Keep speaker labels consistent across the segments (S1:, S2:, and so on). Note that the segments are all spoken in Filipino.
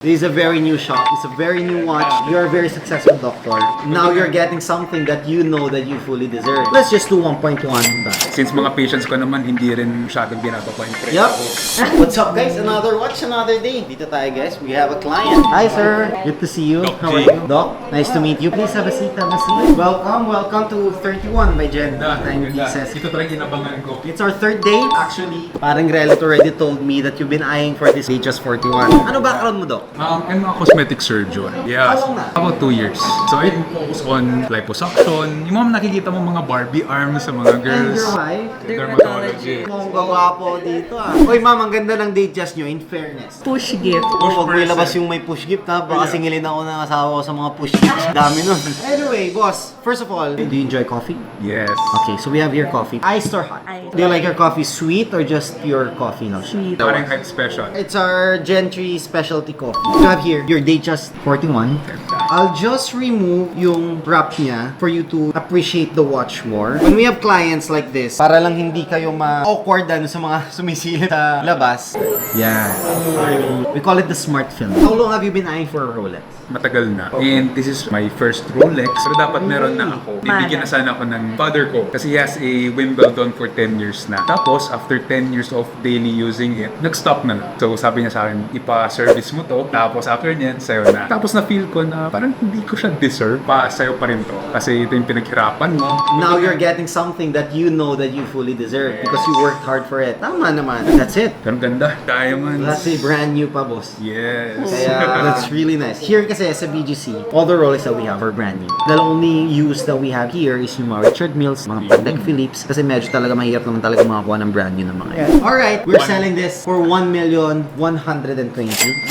S1: This is a very new shop. It's a very new watch. You're a very successful doctor. Now you're getting something that you know that you fully deserve. Let's just do 1.1 back.
S2: Since mga patients ko naman, hindi rin masyadong binato ko yung precio.
S1: Yup. What's up guys? Another watch, another day. Dito tayo guys. We have a client. Hi sir. Good to see you.
S2: Doc
S1: How are
S2: G.
S1: you? Doc, nice to meet you. Please have a seat. Have a seat. Welcome to 31 by Jen. Timepieces.
S2: Ito talaga inabangan ko.
S1: It's our third day. Actually, parang Relito already told me that you've been eyeing for this day just 41. Ano background mo, Doc?
S2: I'm a cosmetic surgeon. Yeah.
S1: How long na?
S2: About 2 years. So I focus on liposuction. Yung mga nakikita mo mga Barbie arms sa mga
S1: And
S2: girls.
S1: your wife?
S2: Dermatology.
S1: Mukhang gwapo dito ah. Uy ma'am, ang ganda ng date just nyo, in fairness.
S3: Push gift.
S1: Huwag mo
S2: person.
S1: ilabas yung may push gift ha. Baka singilin ako ng asawa ko sa mga push gifts. Dami nun. Anyway, boss, first of all, do you enjoy coffee?
S2: Yes.
S1: Okay, so we have here coffee. Iced or hot?
S3: Iced.
S1: Do you like your coffee sweet or just pure coffee now?
S3: Sweet.
S2: Parang hype special.
S1: It's our Gentry specialty coffee. You have here your day just 41. I'll just remove yung wrap niya for you to appreciate the watch more. When we have clients like this, para lang hindi kayo ma-awkward sa mga sumisilip sa labas. Yeah. We call it the smart film. How long have you been eyeing for a Rolex?
S2: Matagal na. And this is my first Rolex. Pero dapat meron na ako. Bibigyan na sana ako ng father ko. Kasi he has a Wimbledon for 10 years na. Tapos, after 10 years of daily using it, nag-stop na lang. So, sabi niya sa akin, ipa-service mo to. Tapos, after niyan, sayo na. Tapos, na-feel ko na parang hindi ko siya deserve. Sayo pa rin to. Kasi ito yung pinaghirapan mo.
S1: Now you're getting something that you know that you fully deserve because you worked hard for it. Tama naman. That's it.
S2: Pero ang ganda. Diamonds.
S1: That's a brand new pa, boss.
S2: Yes.
S1: Kaya, that's really nice. Here kasi sa BGC, all the Rolex that we have are brand new. The only use that we have here is yung mga Richard Milles, mga Patek Philippe, kasi medyo talaga mahirap naman talaga makakuha ng brand new na mga yan. Alright, we're selling this for 1,120,000.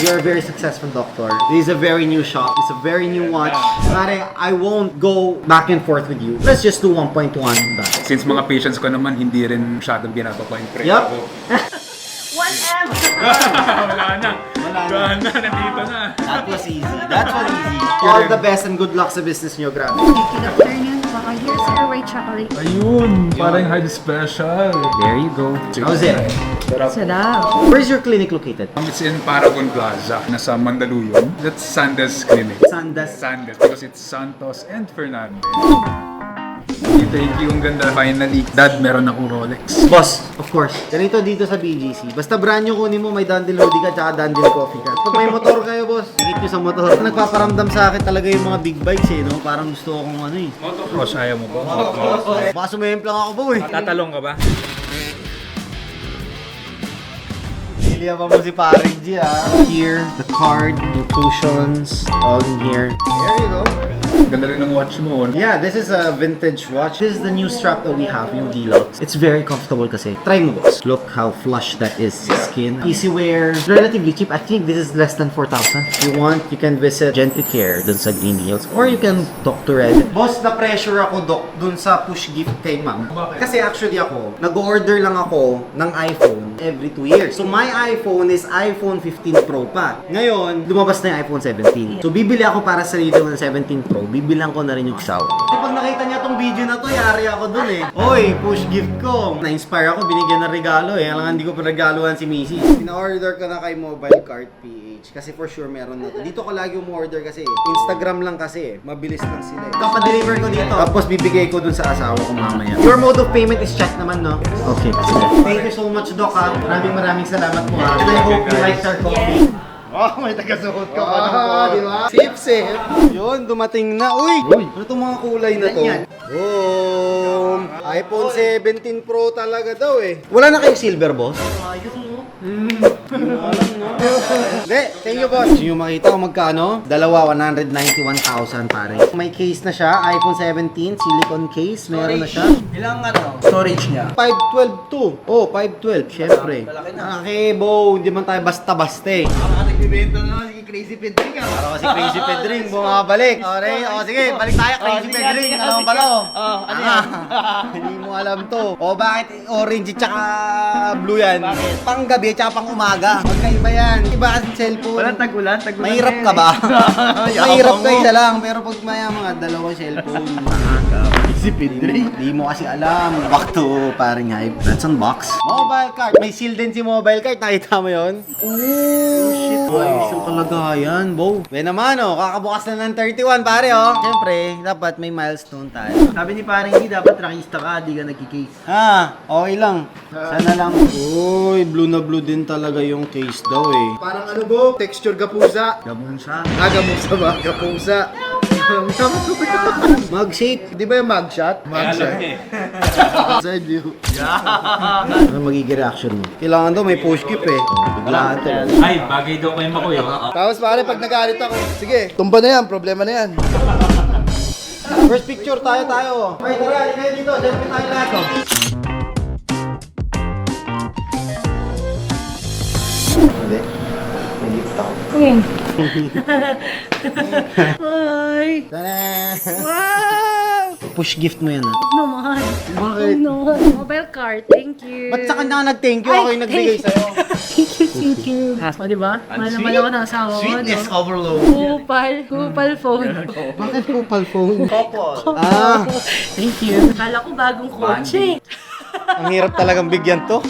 S1: You're a very successful doctor. This is a very new shop. It's a very new watch. Pare, I won't go back and forth with you. Let's just do 1.1 back.
S2: Since mga patients ko naman, hindi rin masyadong binato ko yung precio.
S1: Yup.
S3: 1M!
S2: Wala na. Nandito na.
S1: That was easy. That was easy. All the best and good luck sa business nyo. Grabe.
S3: Good afternoon. Baka here's your white chocolate.
S2: Ayun, parang high special.
S1: There you go. How's it?
S3: Sarap.
S1: Where's your clinic located?
S2: It's in Paragon Plaza, nasa Mandaluyong. That's Sandes Clinic.
S1: Sandas.
S2: Sandes, because it's Santos and Fernandez. Thank you, ang ganda. Finally, Dad, meron akong Rolex.
S1: Boss, of course. Ganito dito sa BGC. Basta brand new kunin mo, may Dandil Lodi ka, tsaka Dandil Coffee ka. Pag may motor kayo, boss, higit nyo sa motor. Nagpaparamdam sa akin talaga yung mga big bikes eh, no? Parang gusto akong ano eh.
S2: Motocross, ayaw mo ba?
S1: Baka sumemplang ako ba eh.
S2: Tatalong ka ba?
S1: Pilihan pa mo si Paring G ah. Here, the card, the cushions, all in here. There you go.
S2: Ganda rin ng watch mo.
S1: Yeah, this is a vintage watch. This is the new strap that we have, yung Deluxe. It's very comfortable kasi. Try mo, boss. Look how flush that is. Skin. Easy wear. Relatively cheap. I think this is less than 4,000. If you want, you can visit Gentry Care dun sa Green Hills. Or you can talk to Red. Boss, na-pressure ako, Doc, dun sa push gift kay ma'am. Kasi actually ako, nag-order lang ako ng iPhone every 2 years. So my iPhone is iPhone 15 Pro pa. Ngayon, lumabas na yung iPhone 17. So bibili ako para sa sarili ng 17 Pro. Bibilang ko na rin yung isaw. Pag nakita niya tong video na to, yari ako dun eh. Oy, push gift ko. Na-inspire ako, binigyan ng regalo eh. Alam nga, hindi ko pa regaluhan si Mrs. Pina-order ko na kay Mobile Cart PH. Kasi for sure meron na to. Dito ko lagi umorder kasi Instagram lang kasi eh. Mabilis lang sila eh. Papadeliver ko dito. Tapos bibigay ko dun sa asawa ko mamaya. Your mode of payment is check naman, no? Okay. Thank you so much, Doc ha. Maraming salamat po ha. And I hope you like our coffee. Oh, may taga-suot ka pa ng di ba? Sip. Yun, dumating na. Uy! Ano itong mga kulay na to? Oh, iPhone 17 Pro talaga daw eh. Wala na kayong silver, boss? Ayos mo. Hindi, thank you, boss. Gusto nyo makita kung magkano? Dalawa, 191,000 pare. May case na siya, iPhone 17, silicone case, meron na siya.
S4: Ilang ano? Storage niya?
S1: 512 to. Oh, 512, syempre. Okay, Bo, hindi man tayo basta-basta eh.
S4: Baka nagbibenta na si Crazy Pedring ah.
S1: Para kasi Crazy Pedring, bumabalik. Okay, o sige, balik tayo, Crazy
S4: sige,
S1: Pedring.
S4: sige,
S1: Alam mo
S4: sige.
S1: pala oh.
S4: Ano yan?
S1: Hindi mo alam to. O bakit orange tsaka blue yan?
S4: Bakit?
S1: Pang gabi tsaka pang umaga. Magkaiba yan. Iba kasi cellphone.
S4: Walang tagulan, tagulan.
S1: Mahirap ka ba? Mahirap ka isa lang, pero pag maya mga dalawang cellphone.
S4: Si Pedri.
S1: Di mo kasi alam. Back to paring hype. Let's unbox. Mobile cart. May seal din si mobile cart. Nakita mo yun? Oh, shit. Ayos yung kalagayan, Bo. Ben naman, oh. Kakabukas na ng 31, pare, oh. Siyempre, dapat may milestone tayo.
S4: Sabi ni parang hindi dapat rakista ka, di ka nagkikase.
S1: Okay lang. Sana lang. Uy, blue na blue din talaga yung case daw, eh.
S5: Parang ano Bo? Texture gapusa.
S4: Gamon siya.
S5: Gamusa ba? Gapusa.
S1: Mug shape.
S5: Di ba yung mugshot? Mugshot. Side view.
S1: Ano magiging reaction mo? Kailangan daw may push keep, eh. Biglaan to.
S2: Ay, bagay daw kayo makuyo.
S5: Tapos pare, pag nagalit ako, sige, tumba na yan, problema na yan.
S1: First picture tayo. Ay, tara, halika kayo dito. Selfie tayo lahat, oh. Hindi. May gift ako.
S3: Ay!
S1: Tara!
S3: Wow!
S1: Push gift mo yan, ah.
S3: Naman.
S1: Bakit?
S3: No. Mobile card. Thank you.
S1: Ba't sa kanya ka nag-thank you? Ako yung nagbigay sa'yo.
S3: Thank you. O, diba? Mahal naman ako ng asawa ko.
S4: Sweetness
S3: no?
S4: overload.
S3: Kupal phone.
S1: Bakit po phone?
S4: Couple.
S1: Ah,
S3: Thank you. Kala ko bagong kotse.
S1: ang hirap talagang bigyan to.